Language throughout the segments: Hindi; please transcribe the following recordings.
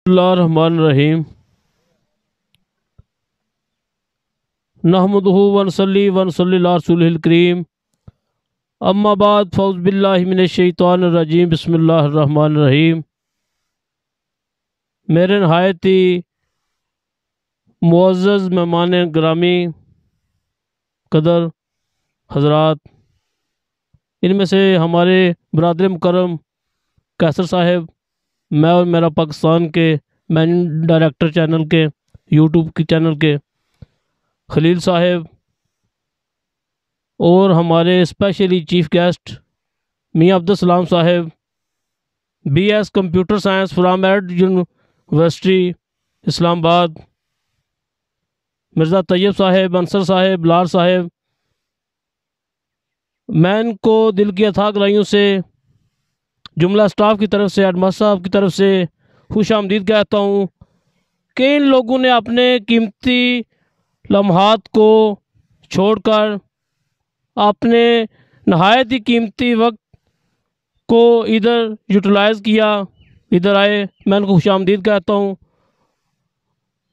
बिस्मिल्लाहिर्रहमानिर्रहीम नहमदुहु व नसल्ली व नसल्ली अला रसूलिल करीम अम्मा बाद फ़ौज़ बिल्लाहि मिनश शैतानिर रजीम बिस्मिल्लाहिर्रहमानिर्रहीम। मेरे नहायत ही मुअज़्ज़ज़ मेहमान गिरामी कदर हज़रात, इनमें से हमारे बरादर मुकर्रम कैसर साहब, मैं और मेरा पाकिस्तान के मैनेजिंग डायरेक्टर चैनल के यूट्यूब के चैनल के खलील साहब, और हमारे स्पेशली चीफ गेस्ट मियाँ Abdul Salam sahab, BS computer science from एड यूनिवर्सिटी इस्लामाबाद, मिर्ज़ा तैयब साहब, अंसर साहब, लार साहब, मैं इनको दिल की अथाह गहराइयों से जुमला स्टाफ की तरफ से, हेडमास्टर साहब की तरफ से खुश आमदीद कहता हूँ कि इन लोगों ने अपने कीमती लम्हात को छोड़कर अपने नहायत ही कीमती वक्त को इधर यूटिलाइज़ किया, इधर आए। मैं इनको खुश आमदीद कहता हूँ।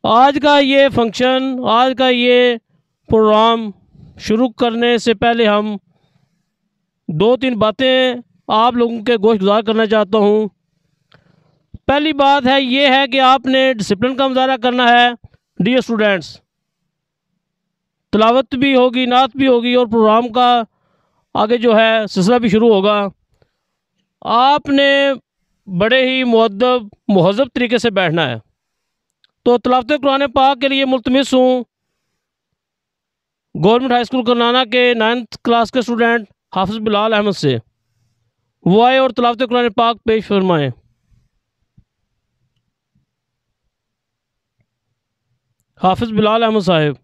आज का ये फंक्शन, आज का ये प्रोग्राम शुरू करने से पहले हम दो तीन बातें आप लोगों के गोश गुजार करना चाहता हूँ। पहली बात है ये है कि आपने डिसिप्लिन का मुजाहरा करना है। डियर स्टूडेंट्स, तिलावत भी होगी, नात भी होगी और प्रोग्राम का आगे जो है सिलसिला भी शुरू होगा। आपने बड़े ही मुअद्दब मुहज़्ज़ब तरीके से बैठना है। तो तिलावत कुरान पाक के लिए मुल्तमिस हूँ गवर्नमेंट हाई स्कूल करनाना के 9th क्लास के स्टूडेंट हाफिज़ बिलाल अहमद से, वो आए और तिलावत कुरान पाक पेश फरमाएँ। हाफिज़ बिलाल अहमद साहब।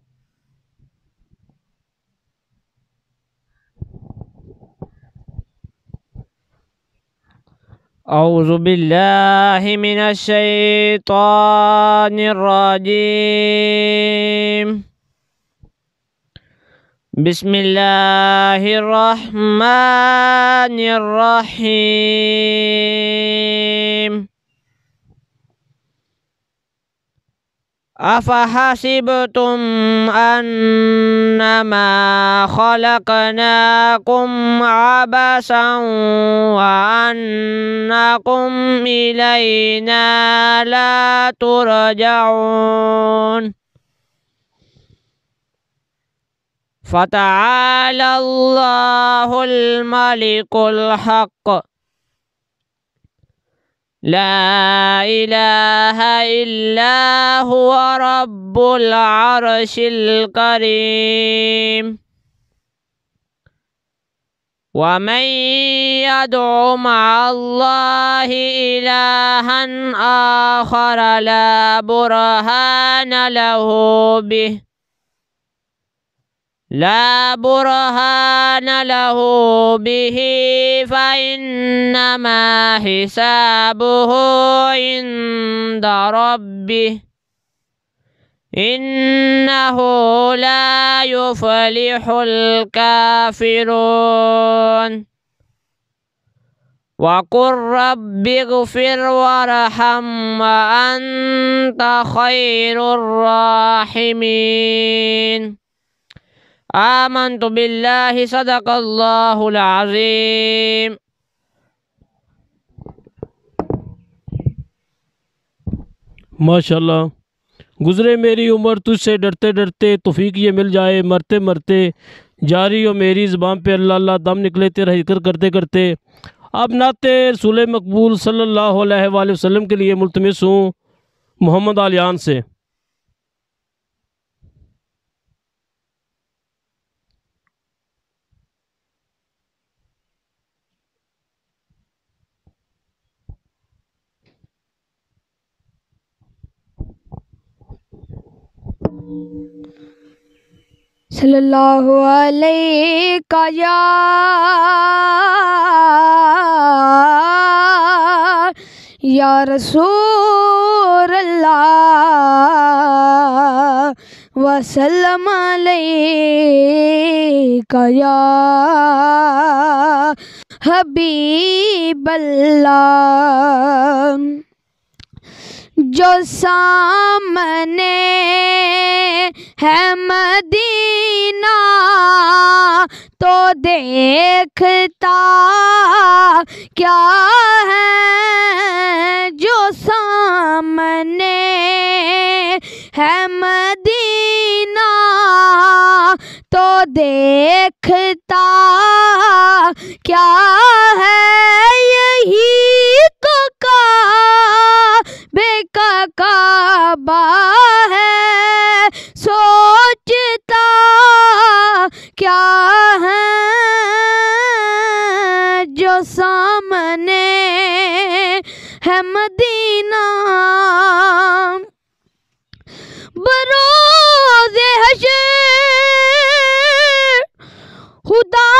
औज़ु बिल्लाहि मिनश शैतानिर रजीम। बिस्मिल्लाहिर्रहमानिर्रहीम। अफ़हसिबतुम अन्नमा खलक़नाकुम अबसन व अन्नकुम इलैना ला तुरजऊन। फ़तआलल्लाहुल मलिकुल हक़ ला इलाहा इल्ला हुवा रब्बुल अर्शिल करीम। वमन यदउ मअल्लाहि इलाहन आखर ला बुरहान लहू बिही फ़इन्नमा हिसाबुहु इंद रब्बिह इन्नहु ला युफ़्लिहुल काफ़िरून। वक़ुर रब्बिग़फ़िर वरहम व अन्त ख़ैरुर राहिमीन। आमन्तु बिल्लाहि सदक़ल्लाहुल अज़ीम। माशाल्लाह। गुज़रे मेरी उम्र तुझसे डरते डरते, तौफ़ीक ये मिल जाए मरते मरते, जारी हो मेरी ज़बान पे अल्लाह अल्लाह, दम निकले तेरा जिक्र करते करते। अब नाते रसूल मकबूल सल्लल्लाहु अलैहि वसल्लम के लिए मुल्तमिस हूँ मोहम्मद आलियान से। सल्लल्लाहु अलैका या रसूल अल्लाह वसल्लम अलैका या हबीब अल्लाह। जो सामने है मदीना तो देखता क्या है, जो सामने है मदीना तो देखता क्या है, यही तो काबे का काबा है, सोचता क्या है, जो सामने है मदीना। बरोज़े हश्र खुदा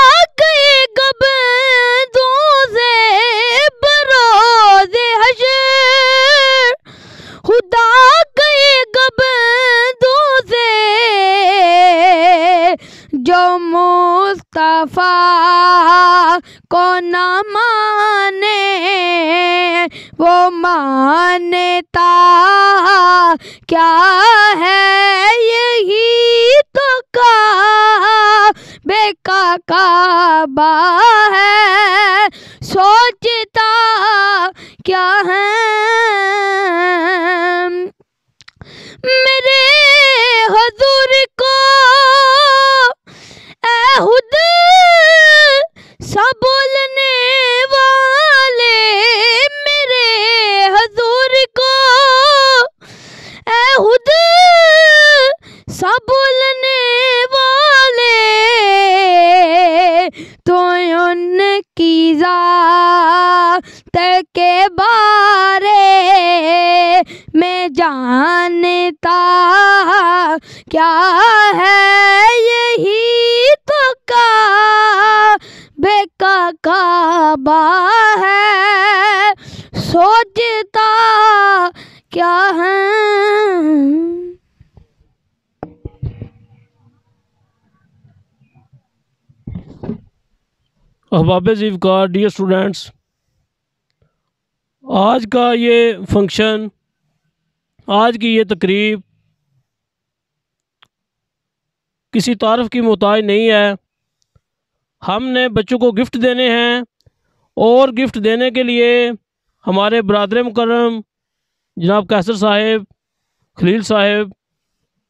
के गबदों से, बरोज़े हश्र खुदा के गबदों से, जो मुस्तफ़ा को न माने वो मानता क्या है, यही तो काबे का काबा है, सोचता क्या है। मेरे हुजूर को ऐहुद सा बोलने वाले, मेरे हुजूर को ऐहुद सा बोलने वाले, तो उनकी ज़ात के बारे में जानता क्या है, यही तो काबे का काबा है, सोचता क्या है। अहबाब ज़ीवकार, डियर स्टूडेंट्स, आज का ये फंक्शन, आज की ये तकरीब किसी तारफ़ की मोहताज नहीं है। हमने बच्चों को गिफ्ट देने हैं और गिफ्ट देने के लिए हमारे बरादर मुकर्रम जनाब कैसर साहिब, खलील साहिब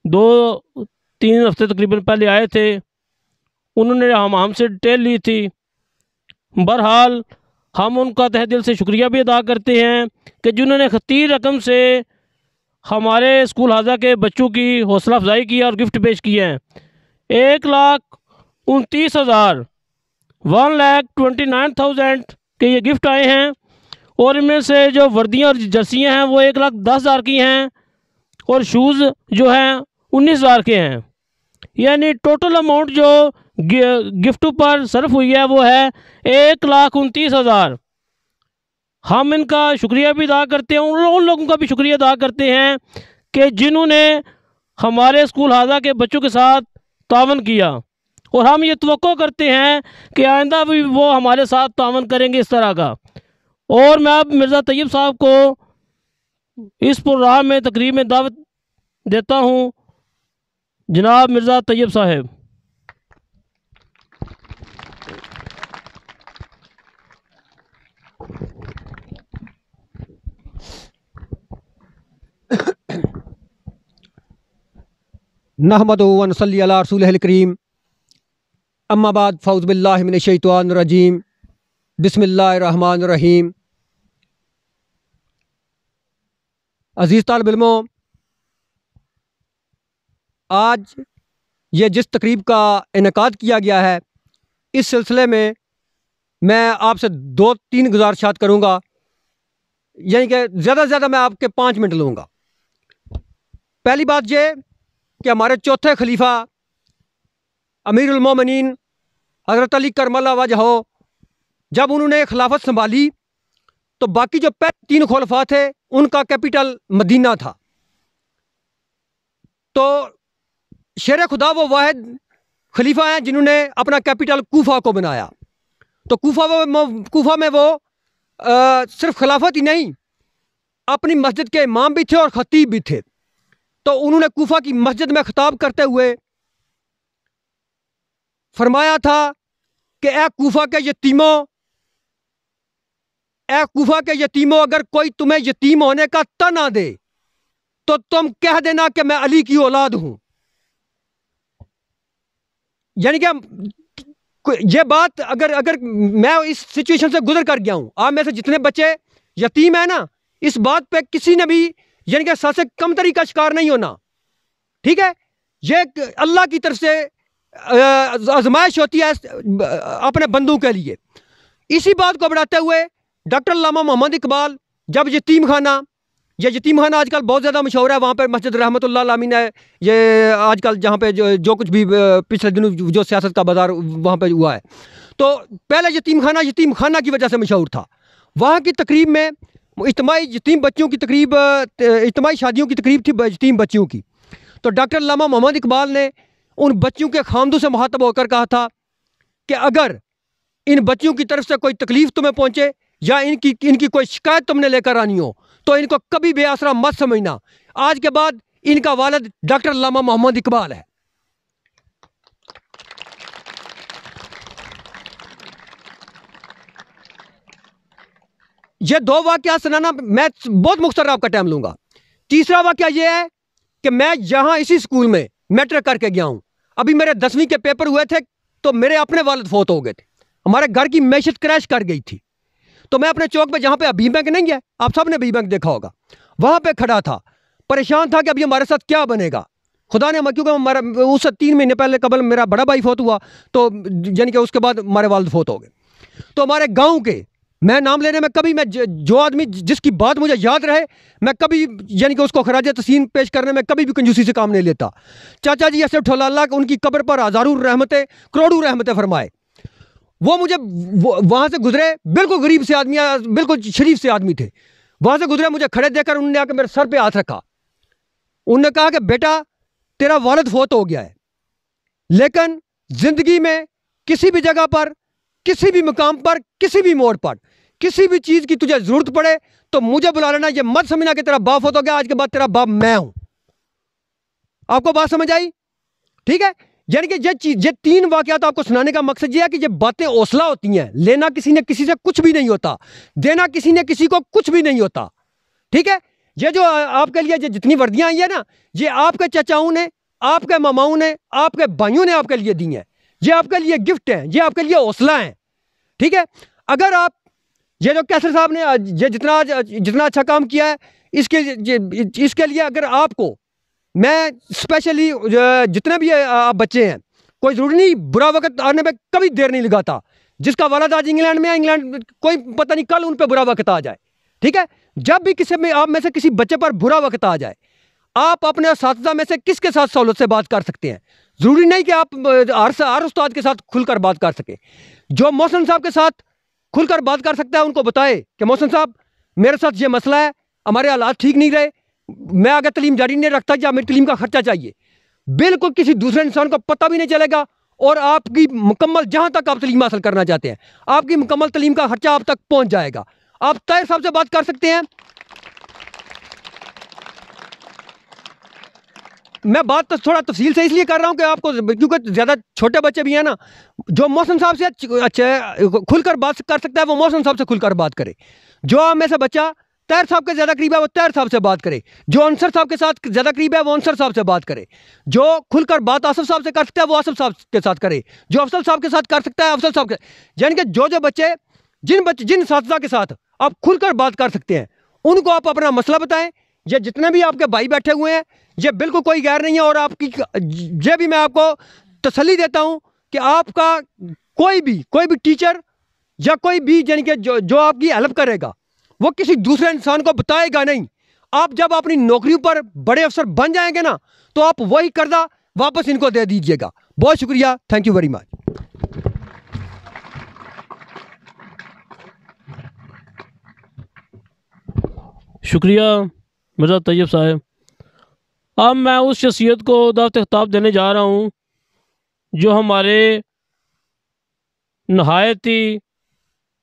2-3 हफ्ते तकरीबन पहले आए थे। उन्होंने हमसे डिटेल ली थी। बहरहाल हम उनका तहे दिल से शुक्रिया भी अदा करते हैं कि जिन्होंने खतीर रकम से हमारे स्कूल हाजा के बच्चों की हौसला अफजाई की और गिफ्ट पेश किए हैं। 1,29,000 1,29,000 के ये गिफ्ट आए हैं और इनमें से जो वर्दियाँ और जर्सियाँ हैं वो 1,10,000 की हैं और शूज़ जो हैं 19,000 के हैं। यानी टोटल अमाउंट जो गिफ्ट पर सर्फ हुई है वो है 1,29,000। हम इनका शुक्रिया भी अदा करते हैं, उन लोगों का भी शुक्रिया अदा करते हैं कि जिन्होंने हमारे स्कूल हाजा के बच्चों के साथ तावन किया और हम ये तवक्को करते हैं कि आइंदा भी वो हमारे साथ तावन करेंगे इस तरह का। और मैं अब मिर्ज़ा तैयब साहब को इस प्रोग्राम में तकरीब में दावत देता हूँ। जनाब मिर्ज़ा तैयब साहब। नहमदु व नसल्ली अला रसूलिहिल करीम, अम्मा बाद, फ़ौज़ बिल्लाहि मिनश शैतानिर रजीम, बिस्मिल्लाहिर रहमानिर रहीम। अज़ीज़ तालिब इल्मों, आज ये जिस तकरीब का इनेकाद किया गया है, इस सिलसिले में मैं आपसे 2-3 गुजारिशात करूँगा, यानी कि ज़्यादा से ज़्यादा मैं आपके 5 मिनट लूँगा। पहली बात ये कि हमारे चौथे खलीफा अमीरुल मोमिनीन हज़रत अली करमल्ला वजहो, जब उन्होंने खिलाफत संभाली तो बाकी जो पहले 3 खुलफा थे उनका कैपिटल मदीना था। तो शेर खुदा वो वाहिद खलीफा हैं जिन्होंने अपना कैपिटल कूफा को बनाया। तो कूफा में वो सिर्फ खिलाफत ही नहीं, अपनी मस्जिद के इमाम भी थे और खतीब भी थे। तो उन्होंने कूफा की मस्जिद में खिताब करते हुए फरमाया था कि ए कूफा के यतीमों, ए कूफा के यतीमों, अगर कोई तुम्हें यतीम होने का तना दे तो तुम कह देना कि मैं अली की औलाद हूं। यानी कि ये बात अगर मैं इस सिचुएशन से गुजर कर गया हूं, आप में से जितने बच्चे यतीम है ना, इस बात पे किसी ने भी यानी कि सबसे कम तरीका शिकार नहीं होना। ठीक है, ये अल्लाह की तरफ से आजमाइश होती है अपने बंदों के लिए। इसी बात को बढ़ाते हुए डॉक्टर अल्लामा मोहम्मद इकबाल जब यतीम खाना, ये यतीम खाना आजकल बहुत ज़्यादा मशहूर है, वहाँ पर मस्जिद रहमतुल्लाह अलैह ने ये आजकल जहाँ पे जो कुछ भी पिछले दिनों जो सियासत का बाजार वहाँ पे हुआ है, तो पहले यतीम खाना की वजह से मशहूर था। वहाँ की तकरीब में इज्तिमाई यतीम बच्चों की तकरीब, इज्तिमाई शादियों की तकरीब थी यतीम बच्चियों की। तो डॉक्टर अल्लामा मोहम्मद इकबाल ने उन बच्चों के खामदों से मुखातब होकर कहा था कि अगर इन बच्चियों की तरफ से कोई तकलीफ तुम्हें पहुंचे या इनकी कोई शिकायत तुमने लेकर आनी हो तो इनको कभी बेआसरा मत समझना। आज के बाद इनका वालिद डॉक्टर अल्लामा मोहम्मद इकबाल है। ये दो वाकया सुनाना मैं बहुत मुख्तसर आपका टाइम लूंगा। तीसरा वाकया ये है कि मैं यहाँ इसी स्कूल में मैट्रिक करके गया हूँ। अभी मेरे 10वीं के पेपर हुए थे तो मेरे अपने वालिद फौत हो गए थे, हमारे घर की मैशत क्रैश कर गई थी। तो मैं अपने चौक पे जहाँ पे अभी बैंक नहीं है, आप सब ने अभी बैंक देखा होगा, वहाँ पे खड़ा था, परेशान था कि अभी हमारे साथ क्या बनेगा। खुदा ने, क्योंकि हमारा उससे 3 महीने पहले कबल मेरा बड़ा भाई फौत हुआ, तो यानी कि उसके बाद हमारे वालिद फौत हो गए। तो हमारे गाँव के, मैं नाम लेने में कभी, मैं जो आदमी जिसकी बात मुझे याद रहे, मैं कभी यानी कि उसको खराज तस्लीम पेश करने में कभी भी कंजूसी से काम नहीं लेता। चाचा जी असफ ठोला, अल्लाह उनकी कब्र पर हज़ारों रहमतें करोड़ों रहमतें फरमाए। वो मुझे वहाँ से गुजरे, बिल्कुल गरीब से आदमी, बिल्कुल शरीफ से आदमी थे, वहाँ से गुजरे, मुझे खड़े देखकर उन्होंने आकर मेरे सर पे हाथ रखा। उन्होंने कहा कि बेटा तेरा वालिद फौत हो गया है, लेकिन ज़िंदगी में किसी भी जगह पर, किसी भी मुकाम पर, किसी भी मोड़ पर, किसी भी चीज़ की तुझे ज़रूरत पड़े तो मुझे बुला लेना। ये मत समझना कि तेरा बाप फौत हो गया, आज के बाद तेरा बाप मैं हूँ। आपको बात समझ आई? ठीक है, यानी कि ये 3 वाकयात आपको सुनाने का मकसद ये है कि ये बातें हौसला होती हैं। लेना किसी ने किसी से कुछ भी नहीं होता, देना किसी ने किसी को कुछ भी नहीं होता। ठीक है, ये जो आपके लिए जितनी वर्दियां आई है ना, ये आपके चचाओं ने, आपके मामाओं ने, आपके भाइयों ने आपके लिए दी हैं। ये आपके लिए गिफ्ट है, ये आपके लिए हौसला है। ठीक है, अगर आप, ये जो कैसर साहब ने ये जितना अच्छा काम किया है, इसके लिए अगर आपको, मैं स्पेशली जितने भी आप बच्चे हैं, कोई ज़रूरी नहीं बुरा वक्त आने में कभी देर नहीं लगाता। जिसका वालिद आज इंग्लैंड में है, इंग्लैंड कोई पता नहीं कल उन पर बुरा वक्त आ जाए। ठीक है, जब भी किसी में, आप में से किसी बच्चे पर बुरा वक्त आ जाए, आप अपने असातिज़ा में से किसके साथ सहूलत से बात कर सकते हैं। ज़रूरी नहीं कि आप हर उस्ताद के साथ खुलकर बात कर सके। जो मोहसिन साहब के साथ खुलकर बात कर सकता है, उनको बताए कि मोहसिन साहब मेरे साथ ये मसला है, हमारे हालात ठीक नहीं रहे, मैं आगे तलीम जारी नहीं रखता, या मेरी तलीम का खर्चा चाहिए। बिल्कुल किसी दूसरे इंसान को पता भी नहीं चलेगा, और आपकी मुकम्मल, जहां तक आप तलीम हासिल करना चाहते हैं, आपकी मुकम्मल तलीम का खर्चा आप तक पहुंच जाएगा। आप ताहिर साहब से बात कर सकते हैं। मैं बात तो थोड़ा तफसील से इसलिए कर रहा हूं कि आपको, क्योंकि ज़्यादा छोटे बच्चे भी हैं ना, जो मोहसिन साहब से अच्छा खुलकर बात कर सकता है वो मोहसिन साहब से खुलकर बात करे। जो आप में से बच्चा ताहिर साहब के ज़्यादा करीब है वो ताहिर साहब से बात करे। जो अंसर साहब के साथ ज़्यादा करीब है वो अंसर साहब से बात करे। जो खुलकर बात आसिफ साहब से कर सकता है वो आसिफ साहब के साथ करे। जो अफसल साहब के साथ कर सकता है अफसल साहब के, यानी कि जो बच्चे, जिन साथी के साथ आप खुलकर बात कर सकते हैं, उनको आप अपना मसला बताएं। ये जितने भी आपके भाई बैठे हुए हैं, ये बिल्कुल कोई गैर नहीं है, और आपकी ये भी मैं आपको तसल्ली देता हूं कि आपका कोई भी टीचर या कोई भी, यानी कि जो आपकी हेल्प करेगा, वो किसी दूसरे इंसान को बताएगा नहीं। आप जब अपनी नौकरियों पर बड़े अफसर बन जाएंगे ना, तो आप वही कर्जा वापस इनको दे दीजिएगा। बहुत शुक्रिया, थैंक यू वेरी मच। शुक्रिया मिर्ज़ा तैयब साहब। अब मैं उस शख्सियत को दावत खिताब देने जा रहा हूँ जो हमारे नहायत ही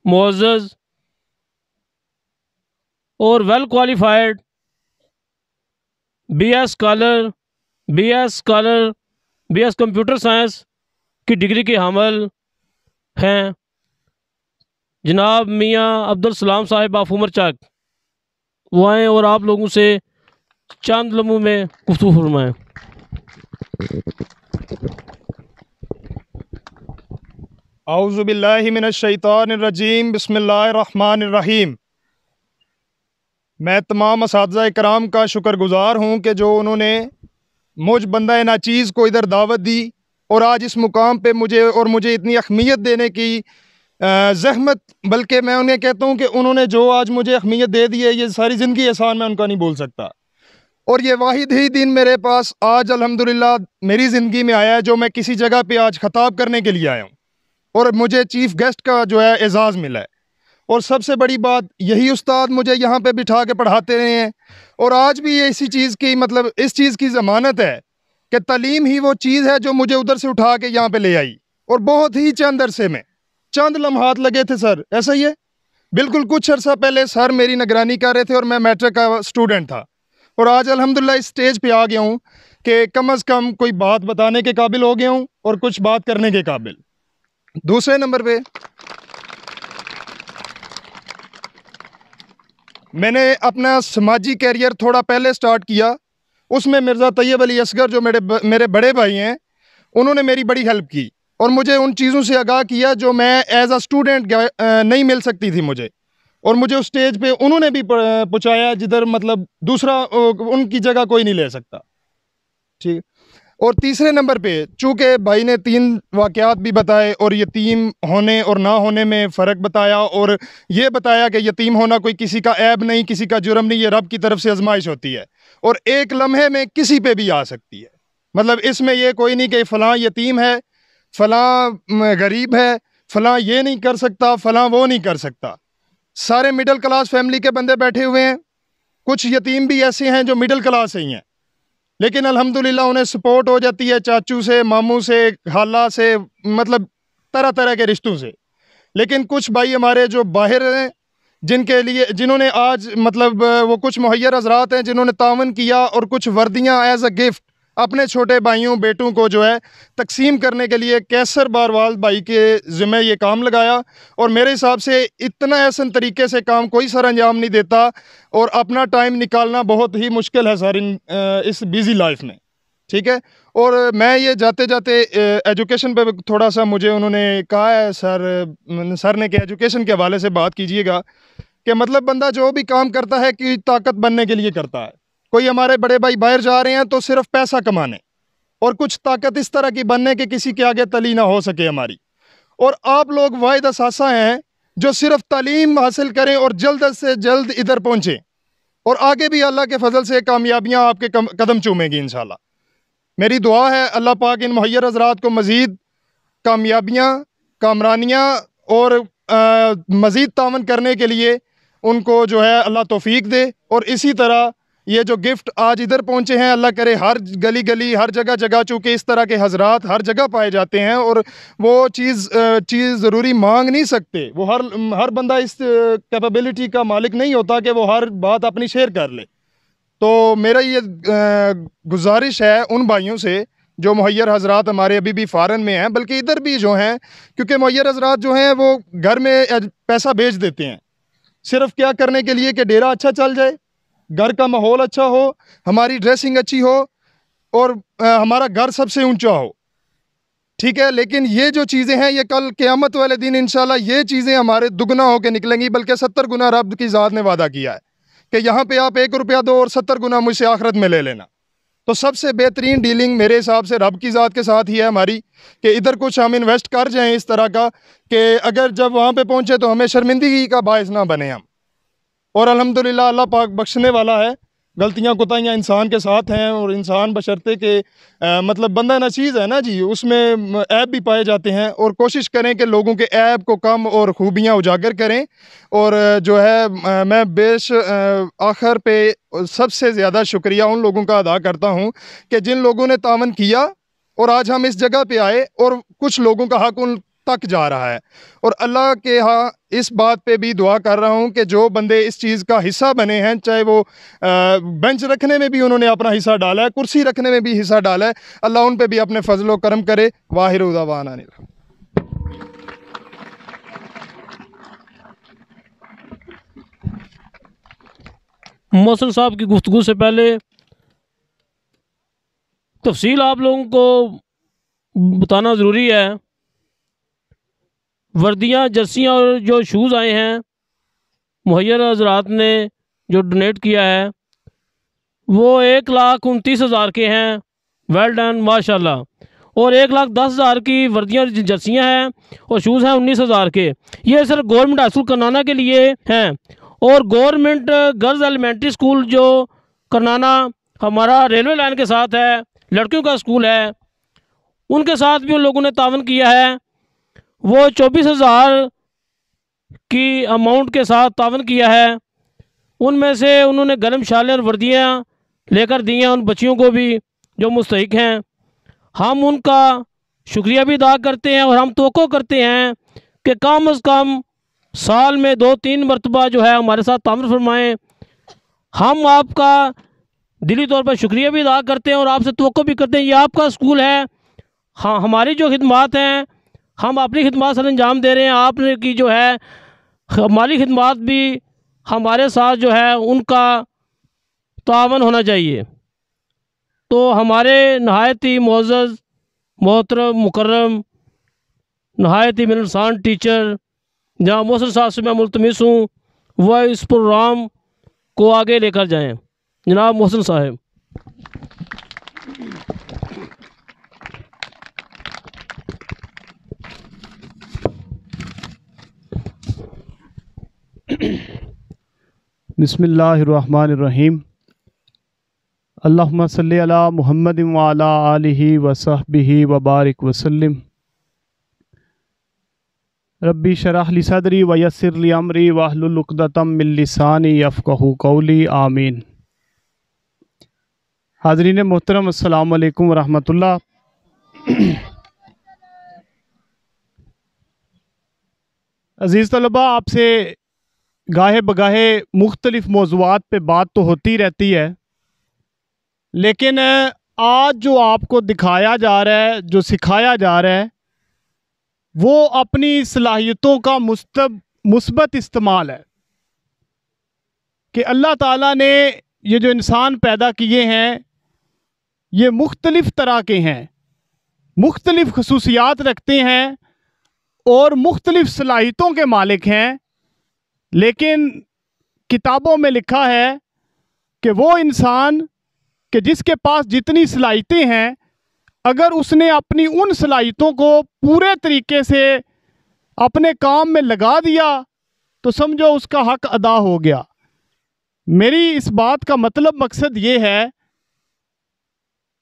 मुअज़्ज़ज़ और well qualified BS scholar, BS computer science की डिग्री के हामिल हैं जनाब मियाँ अब्दुल सलाम साहिब ऑफ उमर चक। वो आएँ और आप लोगों से चंद लम्हों में गुफ्तगू फरमाएँ। औज़ु बिल्लाहि मिनश शैतानिर रजीम, बिस्मिल्लाहिर रहमानिर रहीम। मैं तमाम असातिज़ा इकराम का शुक्रगुज़ार हूँ कि जो उन्होंने मुझ बंदा नाचीज़ को इधर दावत दी और आज इस मुकाम पे मुझे इतनी अहमियत देने की ज़हमत, बल्कि मैं उन्हें कहता हूँ कि उन्होंने जो आज मुझे अहमियत दे दी है, ये सारी ज़िंदगी एहसान मैं उनका नहीं भूल सकता। और ये वाहिद ही दिन मेरे पास आज अल्हम्दुलिल्लाह मेरी ज़िंदगी में आया है जो मैं किसी जगह पे आज ख़िताब करने के लिए आया हूँ और मुझे चीफ़ गेस्ट का जो है एजाज़ मिला है। और सबसे बड़ी बात, यही उस्ताद मुझे यहाँ पे बिठा के पढ़ाते रहे हैं और आज भी ये इसी चीज़ की मतलब इस चीज़ की ज़मानत है कि तालीम ही वो चीज़ है जो मुझे उधर से उठा के यहाँ पे ले आई। और बहुत ही चंद अरसे में, चंद लम्हात लगे थे सर, ऐसा ही है। बिल्कुल कुछ अर्सा पहले सर मेरी निगरानी कर रहे थे और मैं मैट्रिक का स्टूडेंट था और आज अल्हम्दुलिल्लाह इस स्टेज पे आ गया हूँ कि कम अज़ कम कोई बात बताने के काबिल हो गया हूँ और कुछ बात करने के काबिल। दूसरे नंबर पे मैंने अपना समाजी कैरियर थोड़ा पहले स्टार्ट किया, उसमें मिर्ज़ा तैयब अली असगर जो मेरे बड़े भाई हैं, उन्होंने मेरी बड़ी हेल्प की और मुझे उन चीज़ों से आगाह किया जो मैं एज अ स्टूडेंट नहीं मिल सकती थी मुझे, और मुझे उस स्टेज पे उन्होंने भी पहुँचाया जिधर मतलब दूसरा उनकी जगह कोई नहीं ले सकता। ठीक। और तीसरे नंबर पे चूँकि भाई ने 3 वाक़यात भी बताए और यतीम होने और ना होने में फ़र्क बताया और ये बताया कि यतीम होना कोई किसी का ऐब नहीं, किसी का जुर्म नहीं, ये रब की तरफ से आजमाइश होती है और एक लम्हे में किसी पे भी आ सकती है। मतलब इसमें ये कोई नहीं कि फ़लाँ यतीम है, फ़लाँ गरीब है, फ़लाँ ये नहीं कर सकता, फ़लाँ वो नहीं कर सकता। सारे मिडिल क्लास फैमिली के बंदे बैठे हुए हैं, कुछ यतीम भी ऐसे हैं जो मिडिल क्लास से ही हैं, लेकिन अल्हम्दुलिल्लाह उन्हें सपोर्ट हो जाती है चाचू से, मामू से, खाला से, मतलब तरह तरह के रिश्तों से। लेकिन कुछ भाई हमारे जो बाहर हैं, जिन्होंने आज मतलब वो कुछ मुहैयर हज़रात हैं जिन्होंने तावन किया और कुछ वर्दियाँ एज अ गिफ्ट अपने छोटे भाइयों बेटों को जो है तकसीम करने के लिए कैसर बारवाल भाई के ज़िम्मे ये काम लगाया। और मेरे हिसाब से इतना ऐसा तरीके से काम कोई सर अंजाम नहीं देता और अपना टाइम निकालना बहुत ही मुश्किल है सर इस बिज़ी लाइफ में। ठीक है। और मैं ये जाते जाते एजुकेशन पे थोड़ा सा मुझे उन्होंने कहा है सर ने कि एजुकेशन के हवाले से बात कीजिएगा कि मतलब बंदा जो भी काम करता है कि ताकत बनने के लिए करता है। कोई हमारे बड़े भाई बाहर जा रहे हैं तो सिर्फ पैसा कमाने, और कुछ ताकत इस तरह की बनने के किसी के आगे तली ना हो सके हमारी। और आप लोग वाहिद असासा हैं जो सिर्फ तालीम हासिल करें और जल्द से जल्द इधर पहुँचें और आगे भी अल्लाह के फजल से कामयाबियाँ आपके कदम चूमेंगी इंशाल्लाह। मेरी दुआ है अल्लाह पाक इन मुहैयर हज़रात को मज़ीद कामयाबियाँ, कामरानियाँ और मज़ीद तावन करने के लिए उनको जो है अल्लाह तौफीक दे। और इसी तरह ये जो गिफ्ट आज इधर पहुँचे हैं, अल्लाह करे हर गली गली, हर जगह जगह, चूँकि इस तरह के हज़रात हर जगह पाए जाते हैं और वो चीज़ ज़रूरी मांग नहीं सकते। वो हर बंदा इस कैपेबिलिटी का मालिक नहीं होता कि वो हर बात अपनी शेयर कर ले। तो मेरा ये गुजारिश है उन भाइयों से जो मुहैयर हज़रात हमारे अभी भी फ़ारन में हैं, बल्कि इधर भी जो हैं, क्योंकि मुहैयर हज़रात जो हैं वो घर में पैसा भेज देते हैं सिर्फ क्या करने के लिए कि डेरा अच्छा चल जाए, घर का माहौल अच्छा हो, हमारी ड्रेसिंग अच्छी हो और हमारा घर सबसे ऊंचा हो। ठीक है। लेकिन ये जो चीज़ें हैं ये कल क़यामत वाले दिन इंशाल्लाह ये चीज़ें हमारे दुगना होकर निकलेंगी, बल्कि 70 गुना रब की ज़ात ने वादा किया है कि यहाँ पे आप 1 रुपया दो और 70 गुना मुझसे आखिरत में ले लेना। तो सबसे बेहतरीन डीलिंग मेरे हिसाब से रब की ज़ात के साथ ही है हमारी कि इधर कुछ हम इन्वेस्ट कर जाएँ इस तरह का कि अगर जब वहाँ पे पहुँचे तो हमें शर्मिंदगी का बायस ना बने हम। और अल्हम्दुलिल्लाह अल्लाह पाक बख्शने वाला है, गलतियाँ कोताहियाँ इंसान के साथ हैं और इंसान बशर्ते के मतलब बंदा नचीज़ है ना जी, उसमें ऐब भी पाए जाते हैं। और कोशिश करें कि लोगों के ऐब को कम और खूबियाँ उजागर करें। और जो है मैं आखिर पे सबसे ज़्यादा शुक्रिया उन लोगों का अदा करता हूँ कि जिन लोगों ने तावन किया और आज हम इस जगह पे आए, और कुछ लोगों का हक उन तक जा रहा है। और अल्लाह के यहाँ इस बात पे भी दुआ कर रहा हूँ कि जो बंदे इस चीज़ का हिस्सा बने हैं, चाहे वो बेंच रखने में भी उन्होंने अपना हिस्सा डाला है, कुर्सी रखने में भी हिस्सा डाला है, अल्लाह उन पे भी अपने फजलो करम करे। वाहिर दावाना। मोहसिन साहब की गुफ्तगू से पहले तफसील आप लोगों को बताना ज़रूरी है। वर्दियाँ, जर्सियाँ और जो शूज़ आए हैं मुहैयर हज़रात ने जो डोनेट किया है वो 1,29,000 के हैं। वेल डन, माशाल्लाह। और 1,10,000 की वर्दियाँ जर्सियाँ हैं और शूज़ हैं 19,000 के। ये सिर्फ गवर्नमेंट हाई स्कूल करनाना के लिए हैं। और गवर्नमेंट गर्ल्स एलिमेंट्री स्कूल जो करनाना हमारा रेलवे लाइन के साथ है, लड़कियों का स्कूल है, उनके साथ भी उन लोगों ने तावन किया है। वो 24,000 की अमाउंट के साथ तावन किया है। उनमें से उन्होंने गर्म शालें और वर्दियाँ लेकर दी हैं उन बच्चियों को भी जो मुस्तहिक हैं। हम उनका शुक्रिया भी अदा करते हैं और हम तवक्को करते हैं कि कम अज़ कम साल में 2-3 मरतबा जो है हमारे साथ तावन फरमाएँ। हम आपका दिली तौर पर शुक्रिया भी अदा करते हैं और आपसे तवक्को भी करते हैं। ये आपका स्कूल है। हाँ, हमारी जो खिदमात हैं हम अपनी खिदमात सर अंजाम दे रहे हैं। आपने की जो है हमारी खिदमात भी हमारे साथ जो है उनका तावन होना चाहिए। तो हमारे नहायत ही मुअज़्ज़ज़, मोहतरम, मुकर्रम, नहायत ही मिलनसार टीचर जनाब मोहसिन साहब से मैं मुल्तमिस हूँ वह इस प्रोग्राम को आगे लेकर जाएँ। जनाब मोहसिन साहब। बिस्मिल्लाहिर्रहमानिर्रहीम। अल्लाहुम्मा सल्ली अला मुहम्मद व अला आलिहि व सहबिहि व बारिक वसल्लिम। रब्बी शरह ली सदरी व यस्सिर ली अमरी वहलुल उक़दतम मिन लिसानी यफ़क़हू क़ौली। आमीन। हाज़रीन मोहतरम, अस्सलामु अलैकुम व रहमतुल्लाह। अज़ीज़ तलबा, आपसे गाहे बगाहे मुख्तलिफ़ मौज़ूआत पे बात तो होती रहती है, लेकिन आज जो आपको दिखाया जा रहा है, जो सिखाया जा रहा है, वो अपनी सलाहियतों का मुस्बत इस्तेमाल है कि अल्लाह ताला ने ये जो इंसान पैदा किए हैं ये मुख्तलिफ़ तरह के हैं, मुख्तलिफ़ खसूसियात रखते हैं और मुख्तलिफ़ सलाहियतों के मालिक हैं। लेकिन किताबों में लिखा है कि वो इंसान कि जिसके पास जितनी सलाहियतें हैं, अगर उसने अपनी उन सलाहियतों को पूरे तरीके से अपने काम में लगा दिया तो समझो उसका हक अदा हो गया। मेरी इस बात का मतलब मकसद ये है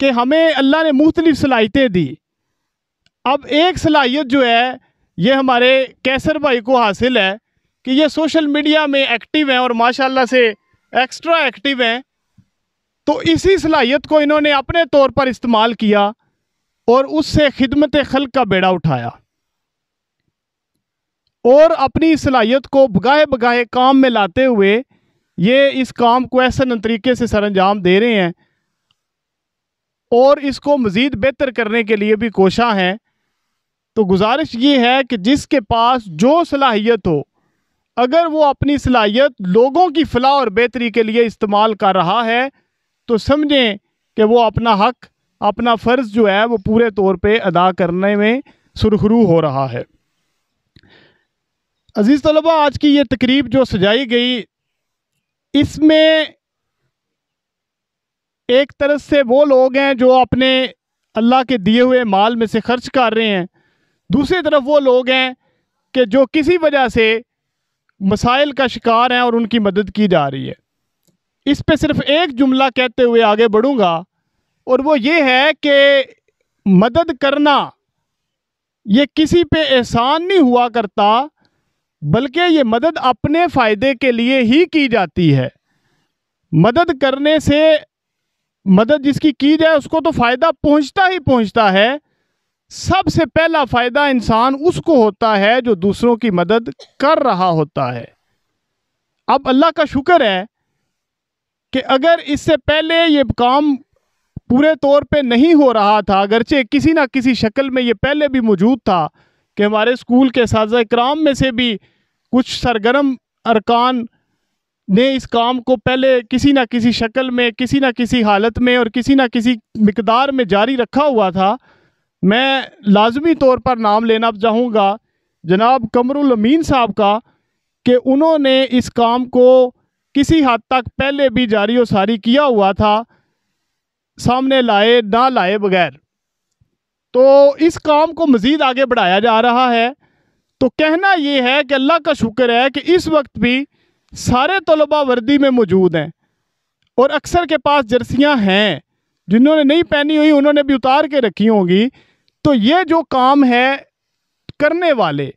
कि हमें अल्लाह ने मुख्तलिफ़ सलाहियतें दी। अब एक सलाहियत जो है ये हमारे कैसर भाई को हासिल है कि ये सोशल मीडिया में एक्टिव हैं और माशाल्लाह से एक्स्ट्रा एक्टिव हैं। तो इसी सलाहियत को इन्होंने अपने तौर पर इस्तेमाल किया और उससे खिदमत खल्क का बेड़ा उठाया और अपनी सलाहियत को बगाए बगाए काम में लाते हुए ये इस काम को ऐसे तरीके से सरअंजाम दे रहे हैं और इसको मज़ीद बेहतर करने के लिए भी कोशिश हैं। तो गुजारिश ये है कि जिसके पास जो सलाहियत हो, अगर वो अपनी सलाहियत लोगों की फलाह और बेहतरी के लिए इस्तेमाल कर रहा है तो समझें कि वो अपना हक, अपना फ़र्ज़ जो है वो पूरे तौर पे अदा करने में सुरखरू हो रहा है। अज़ीज़ तलबा, आज की ये तकरीब जो सजाई गई, इसमें एक तरफ से वो लोग हैं जो अपने अल्लाह के दिए हुए माल में से खर्च कर रहे हैं, दूसरी तरफ वो लोग हैं कि जो किसी वजह से मसाइल का शिकार हैं और उनकी मदद की जा रही है। इस पे सिर्फ एक जुमला कहते हुए आगे बढ़ूँगा और वो ये है कि मदद करना ये किसी पे एहसान नहीं हुआ करता, बल्कि ये मदद अपने फ़ायदे के लिए ही की जाती है। मदद करने से, मदद जिसकी की जाए उसको तो फ़ायदा पहुंचता ही पहुंचता है, सबसे पहला फ़ायदा इंसान उसको होता है जो दूसरों की मदद कर रहा होता है। अब अल्लाह का शुक्र है कि अगर इससे पहले ये काम पूरे तौर पे नहीं हो रहा था, अगरचे किसी ना किसी शक्ल में ये पहले भी मौजूद था कि हमारे स्कूल के साज़ा इकराम में से भी कुछ सरगर्म अरकान ने इस काम को पहले किसी ना किसी शक्ल में, किसी ना किसी हालत में और किसी ना किसी मिकदार में जारी रखा हुआ था। मैं लाजमी तौर पर नाम लेना चाहूँगा जनाब कमरुल अमीन साहब का कि उन्होंने इस काम को किसी हद तक पहले भी जारी और सारी किया हुआ था, सामने लाए ना लाए बगैर। तो इस काम को मज़ीद आगे बढ़ाया जा रहा है। तो कहना ये है कि अल्लाह का शुक्र है कि इस वक्त भी सारे तलबा वर्दी में मौजूद हैं और अक्सर के पास जर्सियां हैं, जिन्होंने नहीं पहनी हुई उन्होंने भी उतार के रखी होंगी। तो ये जो काम है करने वाले,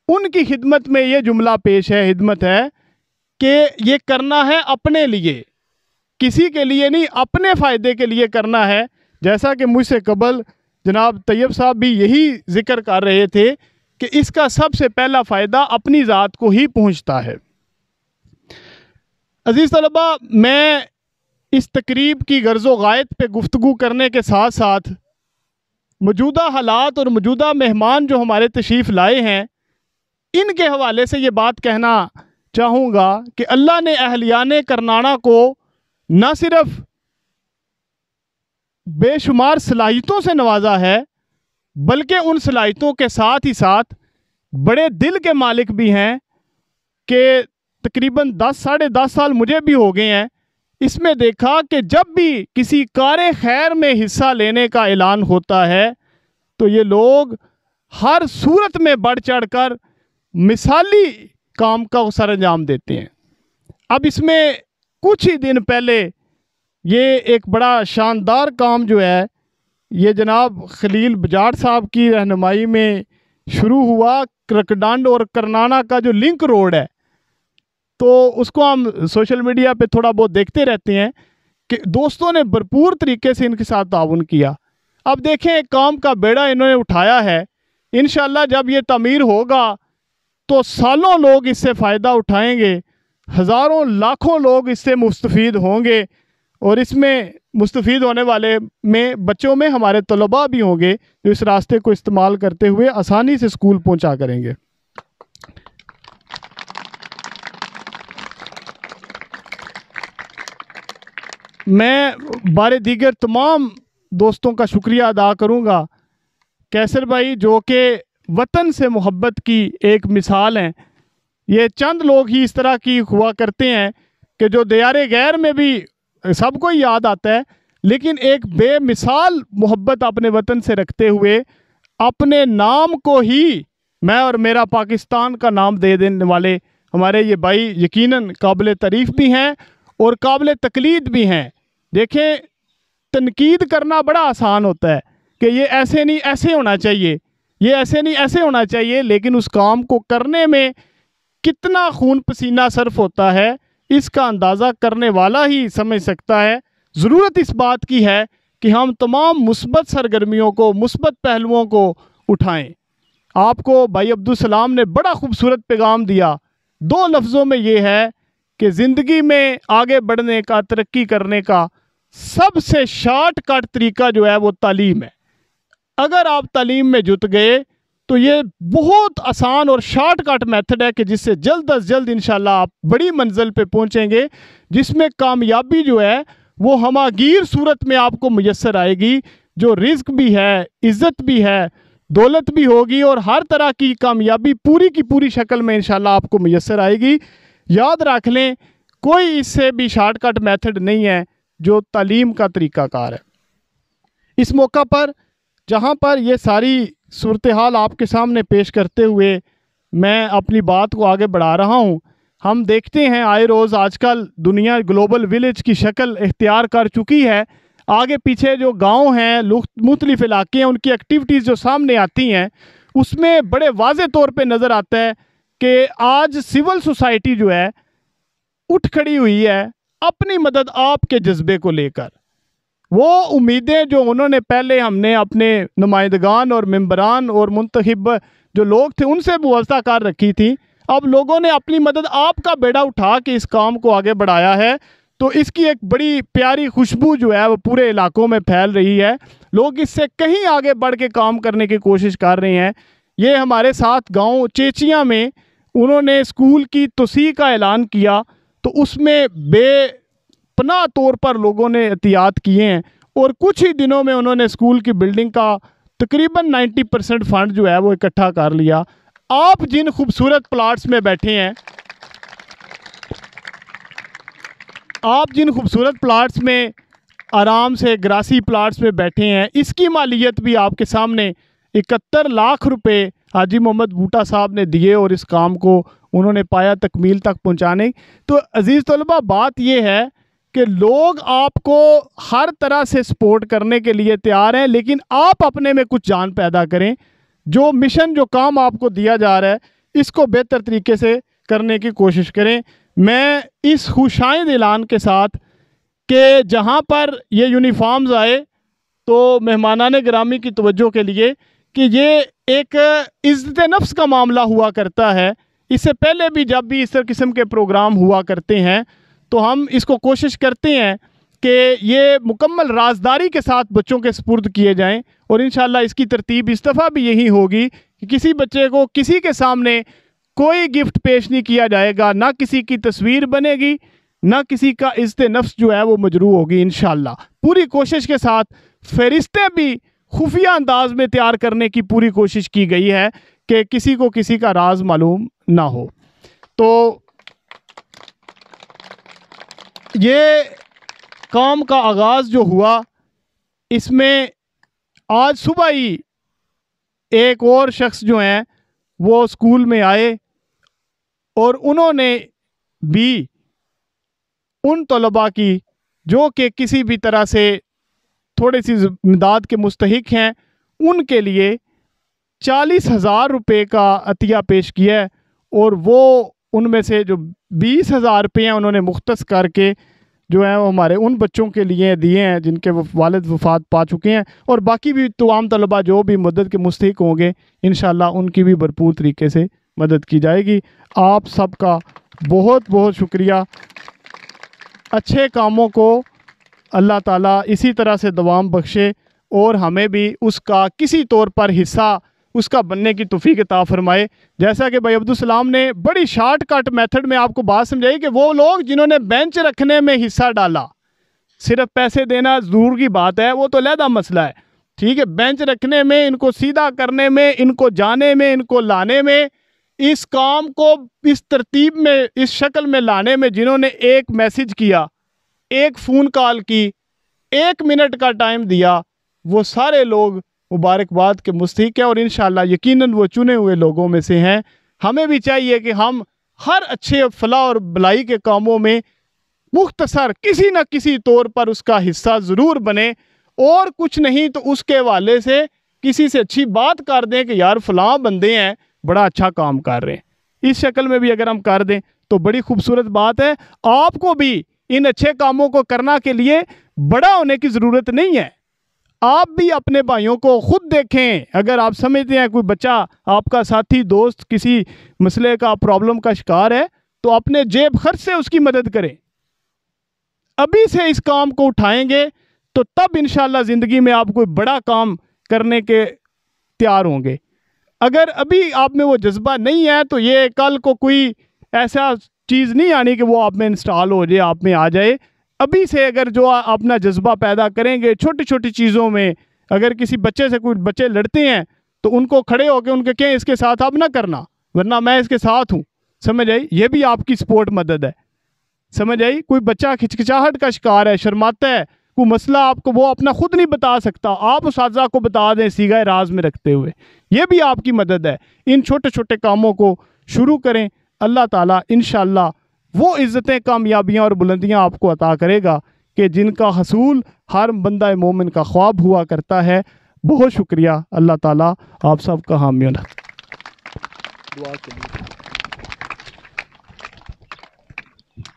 उनकी खिदमत में ये जुमला पेश है, हिदमत है कि ये करना है अपने लिए, किसी के लिए नहीं, अपने फ़ायदे के लिए करना है। जैसा कि मुझसे कबल जनाब तैयब साहब भी यही जिक्र कर रहे थे कि इसका सबसे पहला फ़ायदा अपनी ज़ात को ही पहुंचता है। अज़ीज़ तलबा, मैं इस तकरीब की गर्ज़ो गायत पे गुफ्तगू करने के साथ साथ मौजूदा हालात और मौजूदा मेहमान जो हमारे तशरीफ़ लाए हैं, इनके हवाले से ये बात कहना चाहूँगा कि अल्लाह ने अहलियाने करनाना को न सिर्फ़ बेशुमार सलाहियतों से नवाजा है, बल्कि उन सलाहियतों के साथ ही साथ बड़े दिल के मालिक भी हैं कि तकरीबन 10 साढ़े 10 साल मुझे भी हो गए हैं। इसमें देखा कि जब भी किसी कार खैर में हिस्सा लेने का ऐलान होता है तो ये लोग हर सूरत में बढ़ चढ़ कर मिसाली काम का सर अंजाम देते हैं। अब इसमें कुछ ही दिन पहले ये एक बड़ा शानदार काम जो है ये जनाब खलील बजाड़ साहब की रहनुमाई में शुरू हुआ। रकडांड और करनाना का जो लिंक रोड है, तो उसको हम सोशल मीडिया पे थोड़ा बहुत देखते रहते हैं कि दोस्तों ने भरपूर तरीके से इनके साथ ताउन किया। अब देखें, एक काम का बेड़ा इन्होंने उठाया है। इंशाल्लाह जब ये तमीर होगा तो सालों लोग इससे फ़ायदा उठाएंगे, हज़ारों लाखों लोग इससे मुस्तफ़ीद होंगे और इसमें मुस्तफ़ीद होने वाले में बच्चों में हमारे तलबा भी होंगे जो इस रास्ते को इस्तेमाल करते हुए आसानी से स्कूल पहुंचा करेंगे। मैं बारे दीगर तमाम दोस्तों का शुक्रिया अदा करूंगा। कैसर भाई जो कि वतन से मोहब्बत की एक मिसाल हैं। ये चंद लोग ही इस तरह की हुआ करते हैं कि जो दियारे गैर में भी सबको ही याद आता है, लेकिन एक बेमिसाल मोहब्बत अपने वतन से रखते हुए अपने नाम को ही मैं और मेरा पाकिस्तान का नाम दे देने वाले हमारे ये भाई यकीनन काबिल तारीफ़ भी हैं और काबिल तकलीद भी हैं। देखें, तनकीद करना बड़ा आसान होता है कि ये ऐसे नहीं ऐसे होना चाहिए, ये ऐसे नहीं ऐसे होना चाहिए, लेकिन उस काम को करने में कितना खून पसीना सर्फ होता है इसका अंदाज़ा करने वाला ही समझ सकता है। ज़रूरत इस बात की है कि हम तमाम मुस्बत सरगर्मियों को, मुस्बत पहलुओं को उठाएं। आपको भाई अब्दुल सलाम ने बड़ा खूबसूरत पैगाम दिया। 2 लफ्ज़ों में ये है कि ज़िंदगी में आगे बढ़ने का, तरक्की करने का सबसे शॉर्टकट तरीका जो है वो तालीम है। अगर आप तालीम में जुट गए तो ये बहुत आसान और शॉर्टकट मेथड है कि जिससे जल्द अज जल्द इंशाल्लाह आप बड़ी मंजिल पे पहुंचेंगे, जिसमें कामयाबी जो है वो हमागीर सूरत में आपको मुयस्सर आएगी, जो रिज्क भी है, इज़्ज़त भी है, दौलत भी होगी और हर तरह की कामयाबी पूरी की पूरी शक्ल में इंशाल्लाह आपको मुयस्सर आएगी। याद रख लें, कोई इससे भी शॉर्टकट मेथड नहीं है जो तालीम का तरीक़ाकार है। इस मौका पर जहाँ पर ये सारी सूरत हाल आपके सामने पेश करते हुए मैं अपनी बात को आगे बढ़ा रहा हूँ, हम देखते हैं आए रोज़ आजकल दुनिया ग्लोबल विलेज की शक्ल इख्तियार कर चुकी है। आगे पीछे जो गांव हैं, मुख्तलिफ इलाके हैं, उनकी एक्टिविटीज़ जो सामने आती हैं उसमें बड़े वाज़े तौर पे नज़र आता है कि आज सिविल सोसाइटी जो है उठ खड़ी हुई है अपनी मदद आपके जज्बे को लेकर। वो उम्मीदें जो उन्होंने पहले हमने अपने नुमाइंदगान और मेंबरान और मुंतखब जो लोग थे उनसे मुआवजा कर रखी थी, अब लोगों ने अपनी मदद आपका बेड़ा उठा के इस काम को आगे बढ़ाया है। तो इसकी एक बड़ी प्यारी खुशबू जो है वो पूरे इलाकों में फैल रही है। लोग इससे कहीं आगे बढ़ के काम करने की कोशिश कर रहे हैं। ये हमारे साथ गांव चेचिया में उन्होंने स्कूल की तोसी का ऐलान किया, तो उसमें बेपनाह तौर पर लोगों ने एहतियात किए हैं और कुछ ही दिनों में उन्होंने स्कूल की बिल्डिंग का तकरीबन 90% फंड जो है वो इकट्ठा कर लिया। आप जिन खूबसूरत प्लाट्स में बैठे हैं, आप जिन खूबसूरत प्लाट्स में आराम से ग्रासी प्लाट्स में बैठे हैं, इसकी मालियत भी आपके सामने 71 लाख रुपए हाजी मोहम्मद बूटा साहब ने दिए और इस काम को उन्होंने पाया तकमील तक पहुंचाने। तो अजीज़ तलबा, बात यह है कि लोग आपको हर तरह से सपोर्ट करने के लिए तैयार हैं, लेकिन आप अपने में कुछ जान पैदा करें। जो मिशन, जो काम आपको दिया जा रहा है, इसको बेहतर तरीके से करने की कोशिश करें। मैं इस खुशाइंद ऐलान के साथ कि जहां पर ये यूनिफॉर्म्स आए तो मेहमानाने गिरामी की तवज्जो के लिए कि ये एक इज़्ज़त नफ्स का मामला हुआ करता है। इससे पहले भी जब भी इस किस्म के प्रोग्राम हुआ करते हैं तो हम इसको कोशिश करते हैं कि ये मुकम्मल राजदारी के साथ बच्चों के सुपुर्द किए जाएं और इंशाल्लाह इसकी तरतीब इस दफ़ा भी यही होगी कि किसी बच्चे को किसी के सामने कोई गिफ्ट पेश नहीं किया जाएगा, ना किसी की तस्वीर बनेगी, ना किसी का इज़्ज़त नफ्स जो है वो मजरू होगी। इंशाल्लाह पूरी कोशिश के साथ फहरिस्तें भी खुफिया अंदाज में तैयार करने की पूरी कोशिश की गई है कि किसी को किसी का राज मालूम ना हो। तो ये काम का आगाज़ जो हुआ, इसमें आज सुबह ही एक और शख्स जो हैं वो स्कूल में आए और उन्होंने भी उन तलबा की जो कि किसी भी तरह से थोड़ी सी इमदाद के मुस्तहिक हैं, उनके लिए 40,000 रुपये का अतिया पेश किया है और वो उनमें से जो 20,000 रुपये हैं उन्होंने मुख्तस करके जो है वो हमारे उन बच्चों के लिए दिए हैं जिनके वालिद वफ़ात पा चुके हैं, और बाकी भी तमाम तलबा जो भी मदद के मुस्तहिक होंगे इंशाल्लाह उनकी भी भरपूर तरीके से मदद की जाएगी। आप सबका बहुत बहुत शुक्रिया। अच्छे कामों को अल्लाह ताला इसी तरह से दवाम बख्शे और हमें भी उसका किसी तौर पर हिस्सा उसका बनने की तौफीक अता फरमाए। जैसा कि भाई अब्दुल सलाम ने बड़ी शॉर्टकट मेथड में आपको बात समझाई कि वो लोग जिन्होंने बेंच रखने में हिस्सा डाला, सिर्फ पैसे देना दूर की बात है, वो तो अलहदा मसला है, ठीक है। बेंच रखने में, इनको सीधा करने में, इनको जाने में, इनको लाने में, इस काम को इस तरतीब में, इस शक्ल में लाने में जिन्होंने एक मैसेज किया, एक फ़ोन कॉल की, 1 मिनट का टाइम दिया, वो सारे लोग मुबारकबाद के मुस्तहिक है और इंशाअल्लाह यकीनन वो चुने हुए लोगों में से हैं। हमें भी चाहिए कि हम हर अच्छे फलाह और भलाई के कामों में मुख्तसर किसी न किसी तौर पर उसका हिस्सा ज़रूर बने, और कुछ नहीं तो उसके हवाले से किसी से अच्छी बात कर दें कि यार फ़लाँ बंदे हैं बड़ा अच्छा काम कर रहे हैं। इस शक्ल में भी अगर हम कर दें तो बड़ी खूबसूरत बात है। आपको भी इन अच्छे कामों को करना के लिए बड़ा होने की ज़रूरत नहीं है। आप भी अपने भाइयों को खुद देखें। अगर आप समझते हैं कोई बच्चा, आपका साथी, दोस्त किसी मसले का, प्रॉब्लम का शिकार है, तो अपने जेब खर्च से उसकी मदद करें। अभी से इस काम को उठाएंगे तो तब इंशाल्लाह ज़िंदगी में आप कोई बड़ा काम करने के तैयार होंगे। अगर अभी आप में वो जज्बा नहीं है तो ये कल को कोई ऐसा चीज़ नहीं आनी कि वो आप में इंस्टॉल हो जाए, आप में आ जाए। अभी से अगर जो अपना जज्बा पैदा करेंगे, छोटी छोटी चीज़ों में, अगर किसी बच्चे से कोई बच्चे लड़ते हैं तो उनको खड़े होकर उनके कहें इसके साथ आप ना करना वरना मैं इसके साथ हूँ, समझ आई, ये भी आपकी सपोर्ट मदद है, समझ आई। कोई बच्चा खिचखिचाहट का शिकार है, शर्माता है, कोई मसला आपको वो अपना खुद नहीं बता सकता, आप उस आज़ा को बता दें सीगा राज में रखते हुए, ये भी आपकी मदद है। इन छोटे छोटे कामों को शुरू करें, अल्लाह ताला इंशाअल्लाह वो इज़्ज़तें, कामयाबियाँ और बुलंदियाँ आपको अता करेगा कि जिनका हसूल हर बंदा मोमिन का ख्वाब हुआ करता है। बहुत शुक्रिया। अल्लाह ताला आप सब का हामी होना।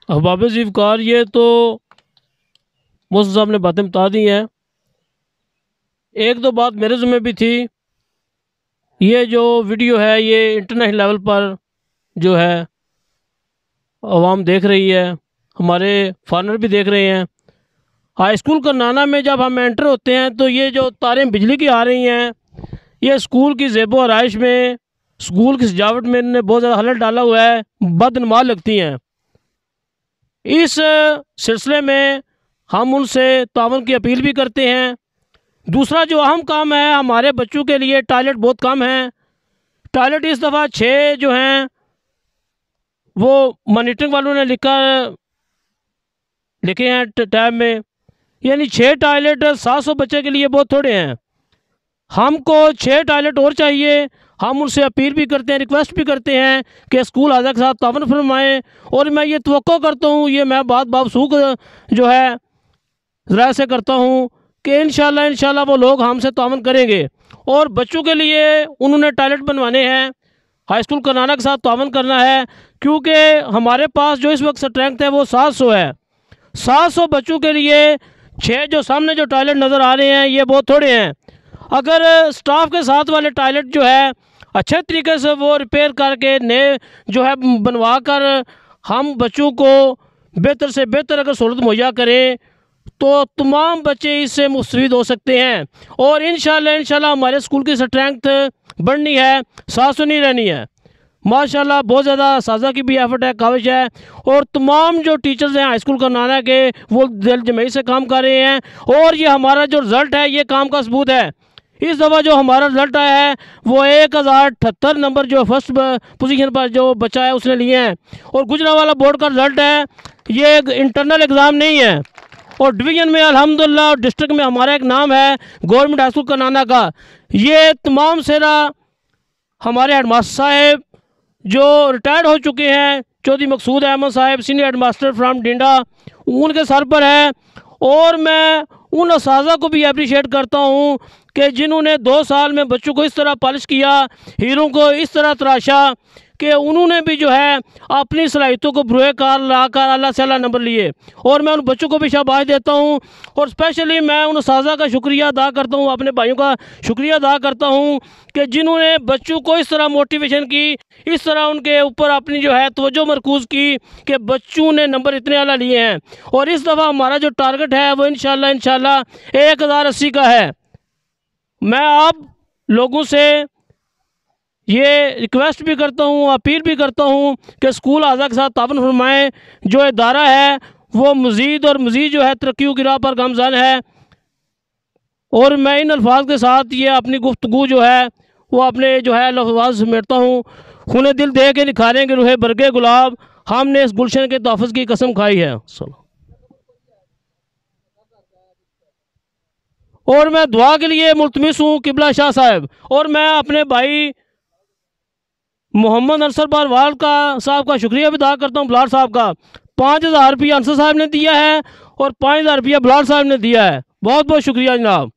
अहबाब ज़िफ़कार, ये तो मौसूद साहब ने बातें बता दी हैं। एक दो बात मेरे ज़िम्मे भी थी। ये जो वीडियो है ये इंटरनेशनल लेवल पर जो है आवाम देख रही है, हमारे फार्नर भी देख रहे हैं। हाई स्कूल करनाना में जब हम एंटर होते हैं तो ये जो तारें बिजली की आ रही हैं, ये स्कूल की ज़ेबो आराइश में, स्कूल की सजावट में इन्होंने बहुत ज़्यादा हलत डाला हुआ है, बदनुमा लगती हैं। इस सिलसिले में हम उनसे तावन की अपील भी करते हैं। दूसरा जो अहम काम है, हमारे बच्चों के लिए टॉयलेट बहुत कम है। टॉयलेट इस दफ़ा 6 जो हैं वो मॉनिटरिंग वालों ने लिखे हैं टैब में, यानी 6 टॉयलेट 700 बच्चे के लिए बहुत थोड़े हैं। हमको 6 टॉयलेट और चाहिए। हम उनसे अपील भी करते हैं, रिक्वेस्ट भी करते हैं कि स्कूल आज़ा के साथ तावन फरमाएँ। और मैं ये तवक्को करता हूँ, ये मैं बात बावसूख जो है ज़रा से करता हूँ कि इंशाल्लाह वो लोग हमसे तावन करेंगे। और बच्चों के लिए उन्होंने टॉयलेट बनवाने हैं, हाई स्कूल करनाना के साथ तावन करना है, क्योंकि हमारे पास जो इस वक्त स्ट्रेंथ है वो 700 है। 700 बच्चों के लिए 6 जो सामने जो टॉयलेट नज़र आ रहे हैं ये बहुत थोड़े हैं। अगर स्टाफ के साथ वाले टॉयलेट जो है अच्छे तरीके से वो रिपेयर करके नए जो है बनवा कर हम बच्चों को बेहतर से बेहतर अगर सहूलत मुहैया करें तो तमाम बच्चे इससे मुस्तफ़ीद हो सकते हैं। और इंशाल्लाह हमारे स्कूल की स्ट्रेंथ बढ़नी है, 700 नहीं रहनी है। माशाल्लाह बहुत ज़्यादा साजा की भी एफर्ट है, काविश है। और तमाम जो टीचर्स हैं हाई स्कूल करनाना के वो दिल जमई से काम कर रहे हैं। और ये हमारा जो रिज़ल्ट है ये काम का सबूत है। इस दफ़ा जो हमारा रिज़ल्ट आया है वो 1078 नंबर जो फर्स्ट पोजीशन पर जो बच्चा है उसने लिए हैं। और गुजरांवाला बोर्ड का रिज़ल्ट है, ये इंटरनल एग्ज़ाम नहीं है। और डिवीज़न में अल्हम्दुलिल्लाह और डिस्ट्रिक्ट में हमारा एक नाम है गवर्नमेंट हाई स्कूल करनाना का। ये तमाम सेरा हमारे हेडमास्टर साहब जो रिटायर्ड हो चुके हैं, चौधरी मकसूद अहमद साहब सीनियर हेडमास्टर फ्राम डिंडा, उनके सर पर है। और मैं उन असाज़ा को भी अप्रिशिएट करता हूँ कि जिन्होंने 2 साल में बच्चों को इस तरह पॉलिश किया, हीरों को इस तरह तराशा कि उन्होंने भी जो है अपनी सलाहियतों को बुरे कार लाकर अल्लाह से अल्लाह नंबर लिए। और मैं उन बच्चों को भी शाबाश देता हूँ। और स्पेशली मैं उन असाज़ा का शुक्रिया अदा करता हूँ, अपने भाइयों का शुक्रिया अदा करता हूँ कि जिन्होंने बच्चों को इस तरह मोटिवेशन की, इस तरह उनके ऊपर अपनी जो है तवज्जो मरकूज़ की कि बच्चों ने नंबर इतने आला लिए हैं। और इस दफ़ा हमारा जो टारगेट है वो इंशाल्लाह 1080 का है। मैं आप लोगों से ये रिक्वेस्ट भी करता हूँ, अपील भी करता हूँ कि स्कूल आज़ा के साथ तावन फरमाएँ। जो इदारा है वो मज़ीद और मज़ीद जो है तरक्की की राह पर गामज़न है। और मैं इन अल्फाज के साथ ये अपनी गुफ्तगू जो है वो अपने जो है लफ्ज़ समेटता हूँ। खूने दिल दे के निखारेंगे रूहे बरगे गुलाब, हमने इस गुलशन के तहफ़्फ़ुज़ की कसम खाई है। और मैं दुआ के लिए मुल्तमिस हूँ किबला शाह साहब। और मैं अपने भाई मोहम्मद अंसर बारवाल का साहब का शुक्रिया भी अदा करता हूँ, बलाट साहब का। 5000 रुपया अंसर साहब ने दिया है और 5000 रुपया बलाट साहब ने दिया है। बहुत बहुत शुक्रिया जनाब।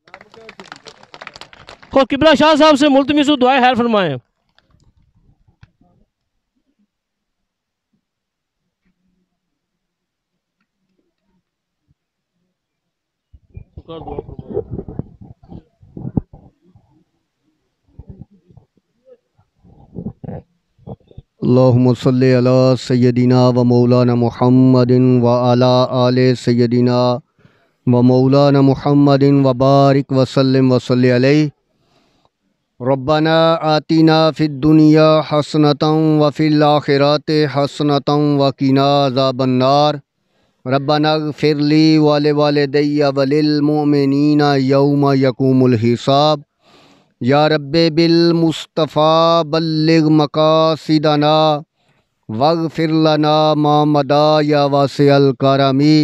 और किबला शाह साहब से मुल्तमिस हूँ दुआ खैर फरमाएँ। अल्लाहुम्मा सल्ली अला सय्यदिना व मौलाना मुहम्मदिन व अला आले सय्यदिना व मौलाना मुहम्मदिन व बारिक व सल्लिम व सल्ली अलैहि। रब्बना आतिना फ़िद दुनिया हसनतन व फ़िल आखिरति हसनतन व क़िना अज़ाबन्नार। रब्बना इग़फ़िर ली व लिवालिदैया व लिल मुमिनीना यौम यक़ूमुल हिसाब। या रब्बे बिल मुस्तफ़ा बल्लिग मकासिदना वग़फ़िर लना मा मदा या वासिअल करमी।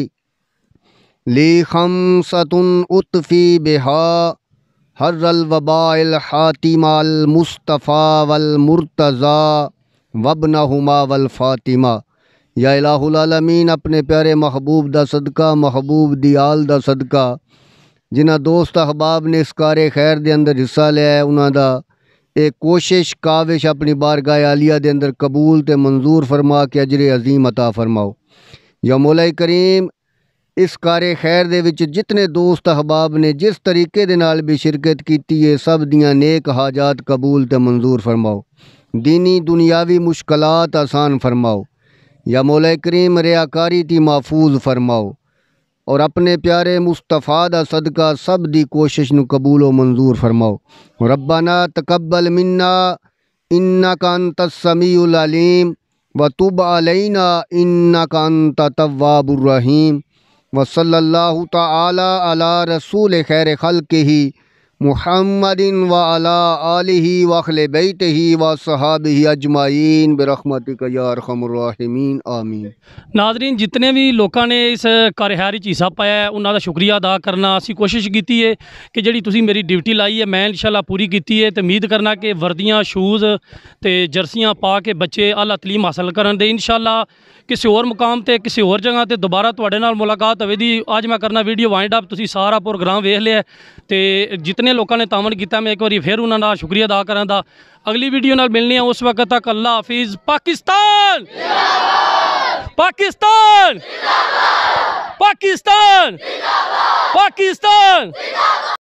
ली खमसतुन उतफ़ी बिहा हर्रल वबाइल हातिमाल मुस्तफ़ा वल मुर्तज़ा वब्नहुमा वल फ़ातिमा। या इलाहुल आलमीन अपने प्यारे महबूब दा सदका, महबूब दी आल दा सदका, जिन्हां दोस्त अहबाब ने इस कारे खैर दे अंदर हिस्सा लिया है उन्हां दा एक कोशिश काविश अपनी बारगाह आलिया दे अंदर कबूल ते मंजूर फरमा के अजर अजीम अता फरमाओ। या मौला करीम इस कारे खैर दे विच जितने दोस्त अहबाब ने जिस तरीके दे नाल भी शिरकत कीती है सब दियां नेक हाजात कबूल ते मंजूर फरमाओ। दीनी दुनियावी मुश्किलात आसान फरमाओ। या मौला करीम रियाकारी ती महफूज फरमाओ और अपने प्यारे मुस्तफ़ा दा सदका सब दी कोशिश नू कबूल व मंजूर फरमाओ। रब्बना तकब्बल मिन्ना इन्नका अंतस समीउल अलीम व तुब अलैना इन्नका अंत तव्वाबुर रहीम व सल्लल्लाहु तआला अला रसूल खैर खल्क़िही मुहम्मदिन व अला आलिही व अहले बैतिही व सहाबिही अजमाइन बिरहमतिका या अरहमर राहिमीन आमीन। नाजरीन, जितने भी लोगों ने इस कार्यहारी हिस्सा पाया है उन्होंने शुक्रिया अदा करना। असी कोशिश की है कि जी तुसी मेरी ड्यूटी लाई है मैं इंशाल्लाह पूरी की है। तो उम्मीद करना कि वर्दियाँ शूज़ तो जर्सियाँ पा के बच्चे आला तलीम हासिल करन दे। इंशाल्लाह किसी और मुकाम ते किसी और जगह ते दोबारा तुहाडे नाल मुलाकात होवेगी। अज मैं करना वीडियो वाइंड अप, तुसी सारा प्रोग्राम वेख लिया तो जितने लोगों ने तामन किया मैं एक बार फिर उन्होंने शुक्रिया अदा करा दा। अगली वीडियो नाल मिलने हैं, उस वक्त तक अल्लाह हाफिज़। पाकिस्तान पाकिस्तान पाकिस्तान पाकिस्तान।